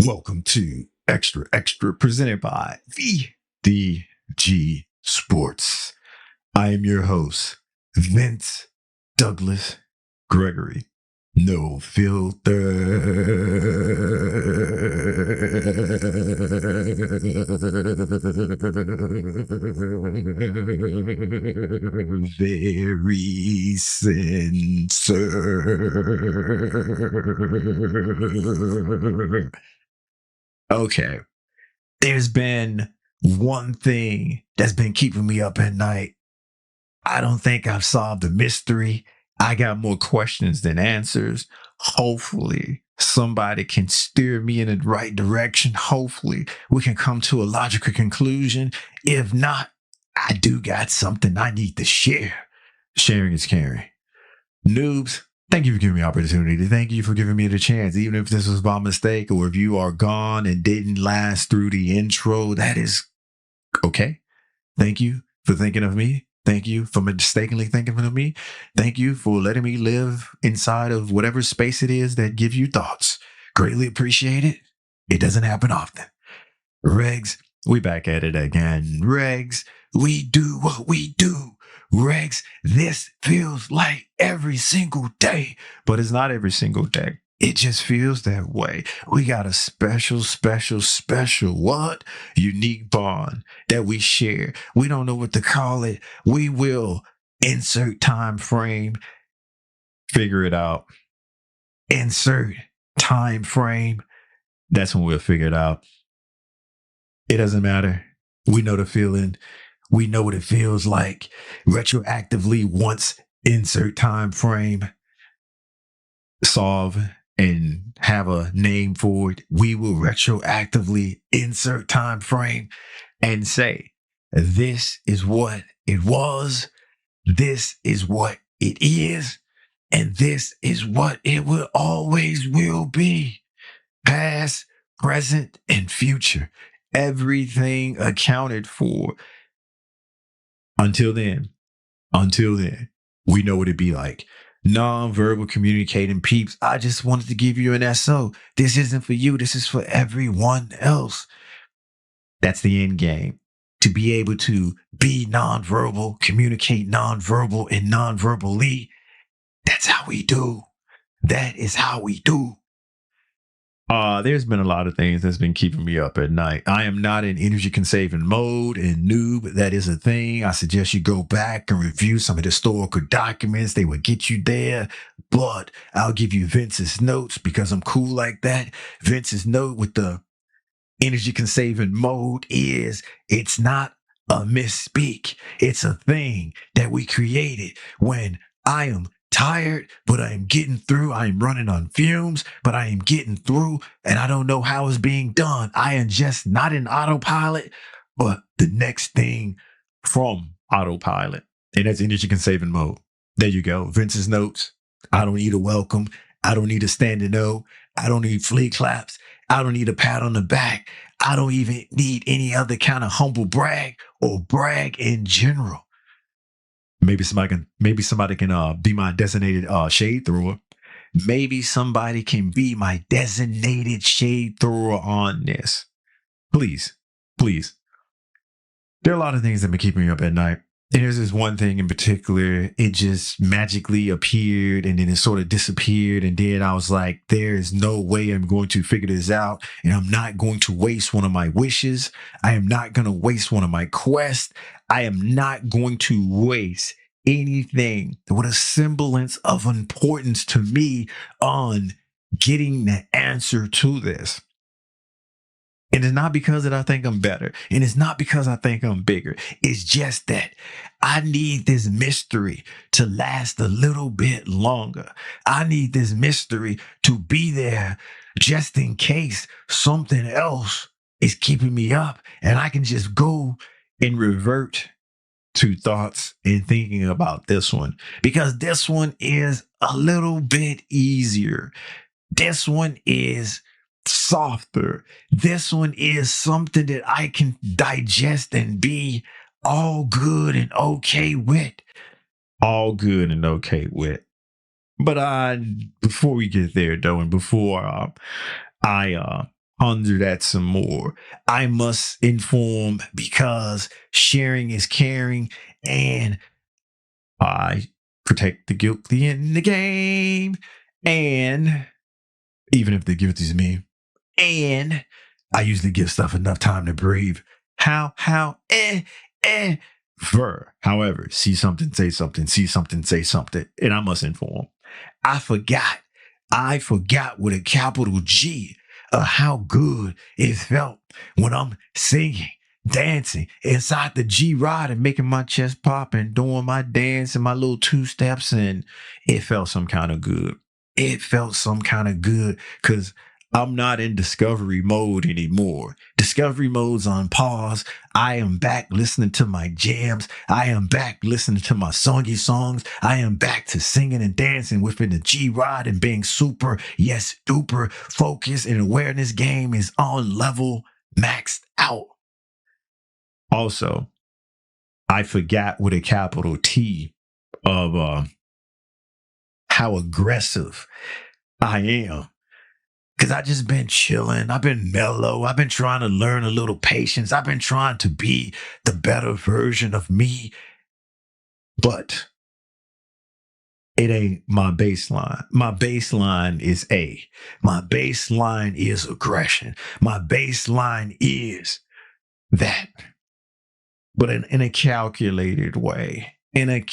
Welcome to Xtra presented by VDG Sports. I am your host, Vince Douglas Gregory. No filter. Very censored. Okay. There's been one thing that's been keeping me up at night. I don't think I've solved the mystery. I got more questions than answers. Hopefully, somebody can steer me in the right direction. Hopefully, we can come to a logical conclusion. If not, I do got something I need to share. Sharing is caring. Noobs, thank you for giving me opportunity. Thank you for giving me the chance. Even if this was by mistake or if you are gone and didn't last through the intro, that is okay. Thank you for thinking of me. Thank you for mistakenly thinking of me. Thank you for letting me live inside of whatever space it is that gives you thoughts. Greatly appreciate it. It doesn't happen often. Regs, we back at it again. Regs, we do what we do. Regs, this feels like every single day, but it's not every single day. It just feels that way. We got a special what? Unique bond that we share. We don't know what to call it. We will insert time frame, figure it out. Insert time frame. That's when we'll figure it out. It doesn't matter. We know the feeling. We know what it feels like. Retroactively, once insert time frame, solve and have a name for it, we will retroactively insert time frame and say, this is what it was, this is what it is, and this is what it will always will be. Past, present, and future. Everything accounted for. Until then, we know what it'd be like. Non-verbal communicating peeps. I just wanted to give you an SO. This isn't for you. This is for everyone else. That's the end game. To be able to be non-verbal, communicate non-verbal and non-verbally. That's how we do. That is how we do. There's been a lot of things that's been keeping me up at night. I am not in energy conserving mode, and noob, that is a thing. I suggest you go back and review some of the historical documents. They will get you there, but I'll give you Vince's notes because I'm cool like that. Vince's note with the energy conserving mode is it's not a misspeak. It's a thing that we created when I am tired, but I am getting through. I am running on fumes, but I am getting through, and I don't know how it's being done. I am just not in autopilot, but the next thing from autopilot, and that's energy conserving mode. There you go. Vince's notes. I don't need a welcome. I don't need a standing O. I don't need flea claps. I don't need a pat on the back. I don't even need any other kind of humble brag or brag in general. Maybe somebody can be my designated shade thrower. Maybe somebody can be my designated shade thrower on this. Please. There are a lot of things that have been keeping me up at night. And there's this one thing in particular, it just magically appeared and then it sort of disappeared. And then I was like, there is no way I'm going to figure this out. And I'm not going to waste one of my wishes. I am not going to waste one of my quests. I am not going to waste anything with a semblance of importance to me on getting the answer to this. And it's not because that I think I'm better. And it's not because I think I'm bigger. It's just that I need this mystery to last a little bit longer. I need this mystery to be there just in case something else is keeping me up and I can just go and revert to thoughts and thinking about this one. Because this one is a little bit easier. This one is softer. This one is something that I can digest and be all good and okay with. All good and okay with. But before we get there though, and before I ponder that some more. I must inform because sharing is caring, and I protect the guilty in the game. And even if the guilty is me, and I usually give stuff enough time to breathe. Eh. Ver. However, see something, say something, see something, say something, and I must inform. I forgot. I forgot with a capital G of how good it felt when I'm singing, dancing inside the G rod and making my chest pop and doing my dance and my little two steps. And it felt some kind of good. It felt some kind of good because I'm not in discovery mode anymore. Discovery mode's on pause. I am back listening to my jams. I am back listening to my songy songs. I am back to singing and dancing within the G rod and being super, yes, duper focused and awareness game is on level maxed out. Also, I forgot with a capital T of how aggressive I am. Cause I just been chilling. I've been mellow. I've been trying to learn a little patience. I've been trying to be the better version of me. But it ain't my baseline. My baseline is A. My baseline is aggression. My baseline is that. But in a calculated way. In a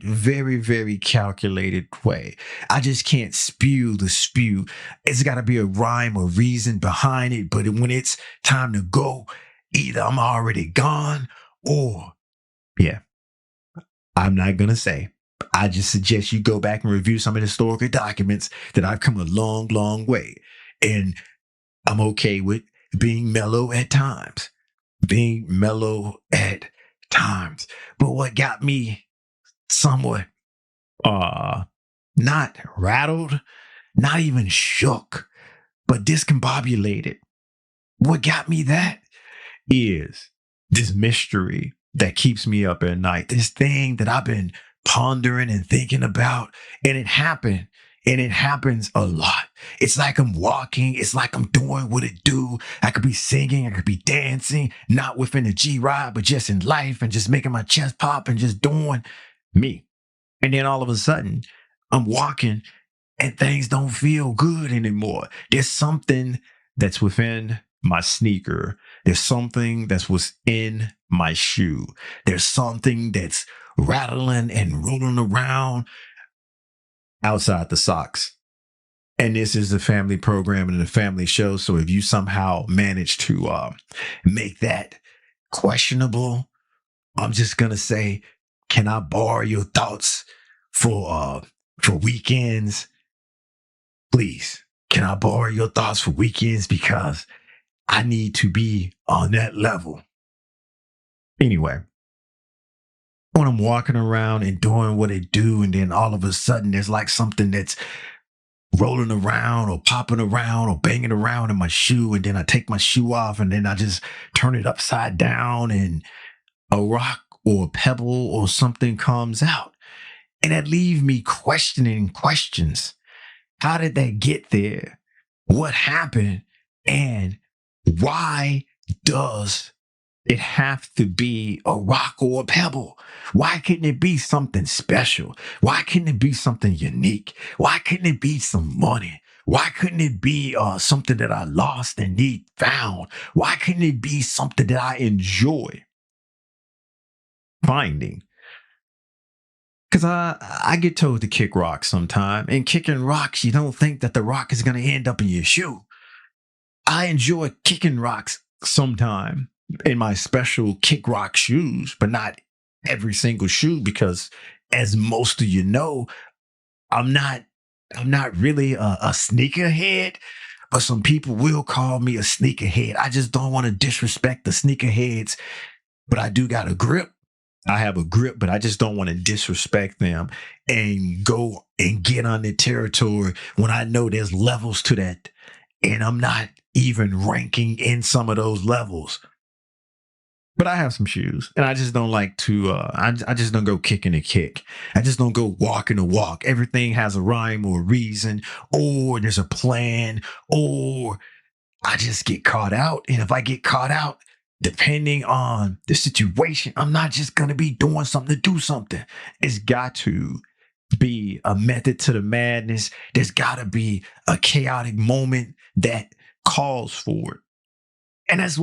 very, very calculated way. I just can't spew the spew. It's got to be a rhyme or reason behind it. But when it's time to go, either I'm already gone or, yeah, I'm not going to say. I just suggest you go back and review some of the historical documents that I've come a long, long way. And I'm okay with being mellow at times. Being mellow at times. But what got me somewhat not rattled, not even shook, but discombobulated. What got me that is this mystery that keeps me up at night. This thing that I've been pondering and thinking about, and it happened. And it happens a lot. It's like I'm walking. It's like I'm doing what it do. I could be singing. I could be dancing, not within the G ride, but just in life and just making my chest pop and just doing me. And then all of a sudden, I'm walking and things don't feel good anymore. There's something that's within my sneaker. There's something that's within my shoe. There's something that's rattling and rolling around outside the socks. And this is a family program and a family show. So if you somehow manage to make that questionable, I'm just gonna say, can I borrow your thoughts for weekends? Please, can I borrow your thoughts for weekends? Because I need to be on that level. Anyway, when I'm walking around and doing what I do, and then all of a sudden there's like something that's rolling around or popping around or banging around in my shoe, and then I take my shoe off and then I just turn it upside down and a rock or a pebble or something comes out. And that leaves me questioning questions. How did that get there? What happened? And why does it have to be a rock or a pebble? Why couldn't it be something special? Why couldn't it be something unique? Why couldn't it be some money? Why couldn't it be something that I lost and need found? Why couldn't it be something that I enjoy finding? Because I get told to kick rocks sometime, and kicking rocks, you don't think that the rock is going to end up in your shoe. I enjoy kicking rocks sometime in my special kick rock shoes, but not every single shoe, because as most of you know, I'm not really a sneakerhead, but some people will call me a sneakerhead. I just don't want to disrespect the sneakerheads, but I do got a grip. I have a grip, but I just don't want to disrespect them and go and get on their territory when I know there's levels to that. And I'm not even ranking in some of those levels. But I have some shoes, and I just don't like to, I just don't go kicking a kick. I just don't go walking a walk. Everything has a rhyme or a reason, or there's a plan, or I just get caught out. And if I get caught out, depending on the situation, I'm not just going to be doing something to do something. It's got to be a method to the madness. There's got to be a chaotic moment that calls for it. And that's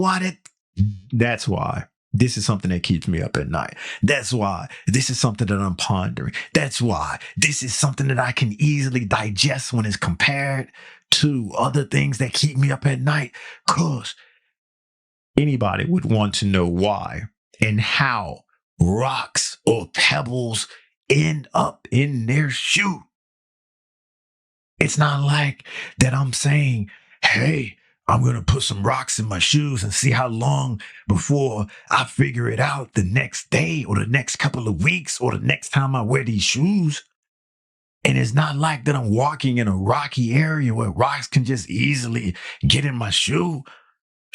why this is something that keeps me up at night. That's why this is something that I'm pondering. That's why this is something that I can easily digest when it's compared to other things that keep me up at night. Because anybody would want to know why and how rocks or pebbles end up in their shoe. It's not like that I'm saying, hey, I'm going to put some rocks in my shoes and see how long before I figure it out the next day or the next couple of weeks or the next time I wear these shoes. And it's not like that I'm walking in a rocky area where rocks can just easily get in my shoe.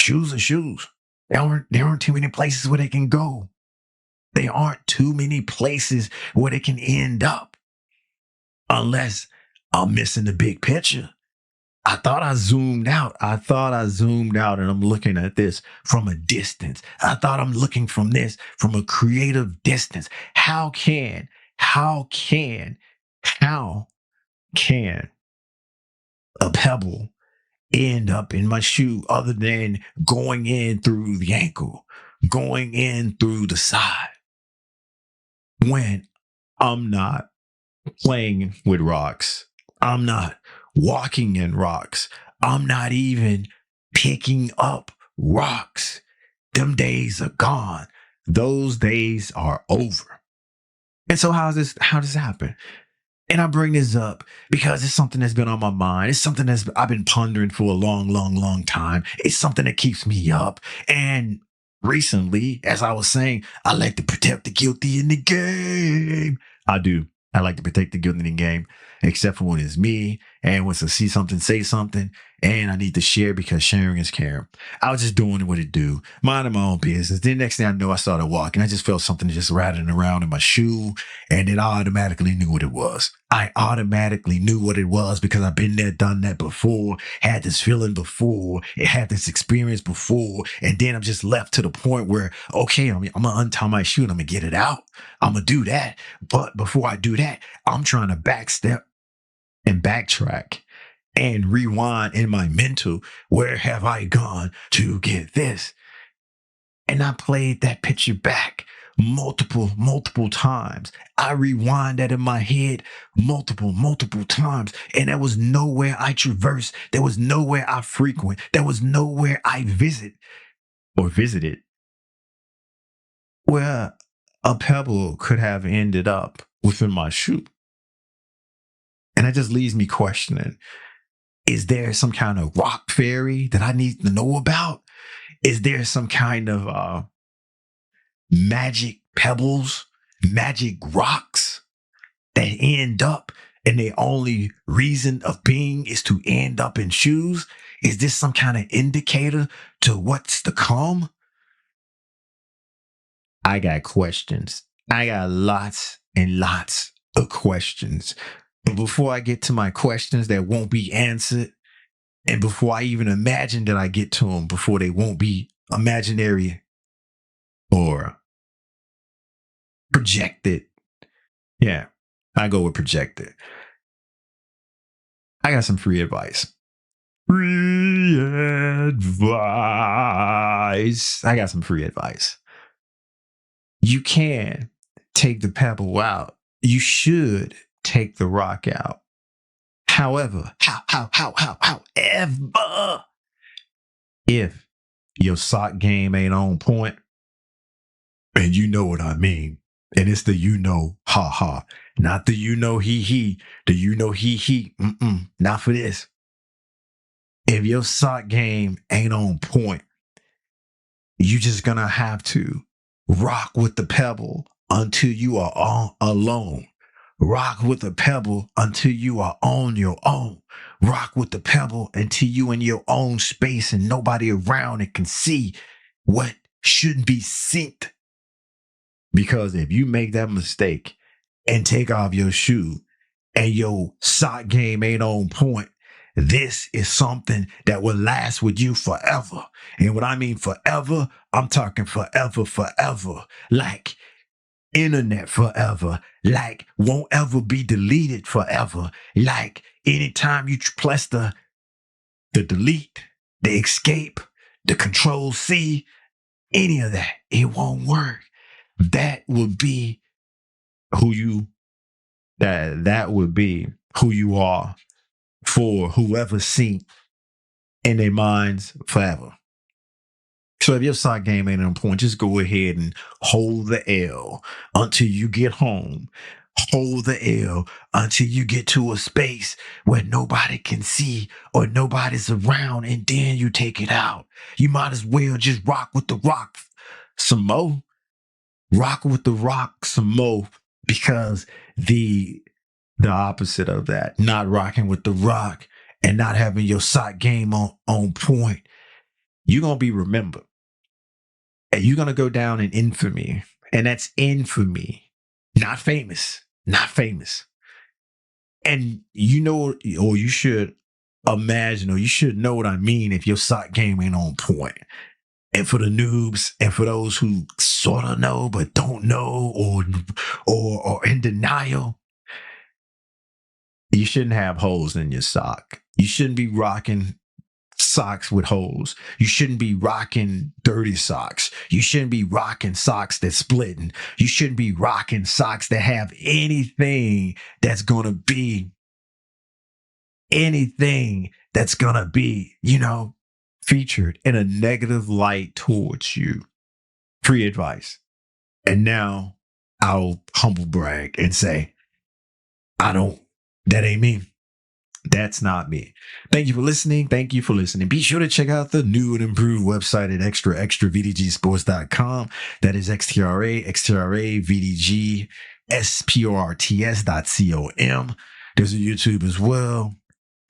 Shoes are shoes. There aren't too many places where they can go. There aren't too many places where they can end up unless I'm missing the big picture. I thought I zoomed out. And I'm looking at this from a distance. I thought I'm looking from this from a creative distance. How can a pebble end up in my shoe other than going in through the ankle, going in through the side when I'm not playing with rocks? I'm not walking in rocks. I'm not even picking up rocks. Them days are gone. Those days are over. And so how does this happen? And I bring this up because it's something that's been on my mind. It's something I've been pondering for a long, long, long time. It's something that keeps me up. And recently, as I was saying, I like to protect the guilty in the game. I do. I like to protect the guilty in the game, except for when it's me and when I see something, say something, and I need to share because sharing is caring. I was just doing what it do, minding my own business. Then next thing I know, I started walking. I just felt something just rattling around in my shoe, and then I automatically knew what it was. I automatically knew what it was because I've been there, done that before, had this feeling before, it had this experience before, and then I'm just left to the point where, okay, I'm gonna untie my shoe and I'm gonna get it out. I'm gonna do that. But before I do that, I'm trying to backstep and backtrack and rewind in my mental. Where have I gone to get this? And I played that picture back multiple times. I rewind that in my head multiple times. And there was nowhere I traversed. There was nowhere I frequent. There was nowhere I visited where a pebble could have ended up within my shoe. And that just leaves me questioning, is there some kind of rock fairy that I need to know about? Is there some kind of magic pebbles, magic rocks that end up and the only reason of being is to end up in shoes? Is this some kind of indicator to what's to come? I got questions. I got lots and lots of questions. But before I get to my questions that won't be answered, and before I even imagine that I get to them, before they won't be imaginary or projected. Yeah, I go with projected. I got some free advice. Free advice. I got some free advice. You can take the pebble out. You should take the rock out. However, however, if your sock game ain't on point, and you know what I mean, and it's the ha ha, not the he, the he, not for this. If your sock game ain't on point, you just gonna have to rock with the pebble until you are all alone. Rock with the pebble until you are on your own. Rock with the pebble until you in your own space and nobody around and can see what shouldn't be seen. Because if you make that mistake and take off your shoe and your sock game ain't on point, this is something that will last with you forever. And what I mean forever, I'm talking forever, forever. Like internet forever. Like won't ever be deleted forever. Like anytime you press the delete, the escape, the control C, any of that, it won't work. That would be who you that would be who you are for whoever seen in their minds forever. So if your sock game ain't on point, just go ahead and hold the L until you get home. Hold the L until you get to a space where nobody can see or nobody's around, and then you take it out. You might as well just rock with the rock some more. Rock with the rock some more, because the opposite of that, not rocking with the rock and not having your sock game on point, you're gonna be remembered. And you're gonna go down in infamy. And that's infamy. Not famous. Not famous. And you know, or you should imagine, or you should know what I mean if your sock game ain't on point. And for the noobs, and for those who sort of know but don't know, or in denial, you shouldn't have holes in your sock. You shouldn't be rocking socks with holes. You shouldn't be rocking dirty socks. You shouldn't be rocking socks that's splitting. You shouldn't be rocking socks that have anything that's gonna be featured in a negative light towards you. Free advice. And now I'll humble brag and say, that ain't me. That's not me. Thank you for listening. Thank you for listening. Be sure to check out the new and improved website at extravdgsports.com. That is XTRA, There's a YouTube as well.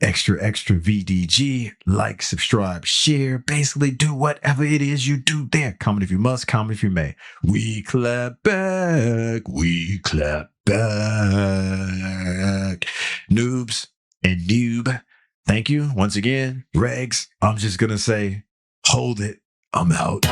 Extra VDG. Like, subscribe, share. Basically, do whatever it is you do there. Comment if you must, comment if you may. We clap back. We clap back. Noobs and noob, thank you once again. Regs, I'm just gonna say, hold it. I'm out.